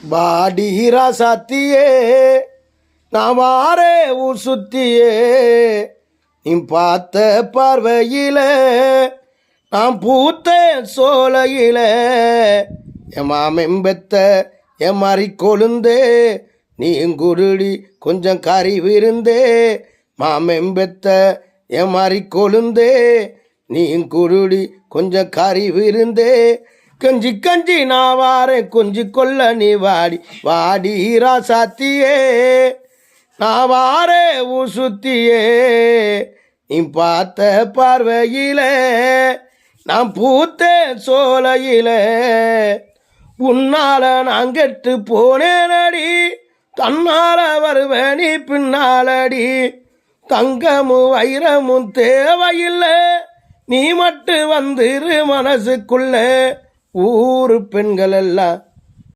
பாடிரா சாத்தியே நான் வாரே ஊர் சுத்தியே நீ பார்த்த பார்வையில நான் பூத்த சோலையில என் மாமெம்பெத்த என் மாதிரி கொழுந்தே நீ குருடி கொஞ்சம் கறி விருந்தே மாமெம்பெத்த என் மாதிரி கொழுந்தே நீ குருடி கொஞ்சம் கறி விருந்தே கஞ்சி கஞ்சி நான் வாரேன் கொஞ்சி கொல்ல நீ வாடி வாடி ராசாத்தியே நான் வாரே ஊர் சுத்தியே நீ பார்த்த பார்வையில நான் பூத்தேன் சோலையில உன்னால நான் கெட்டு போனேனடி தன்னால வருவேனி பின்னாலடி தங்கமும் வைரமும் தேவையில்லை நீ மட்டும் வந்துரு மனசுக்குள்ள ஊரு பெண்கள் எல்லாம்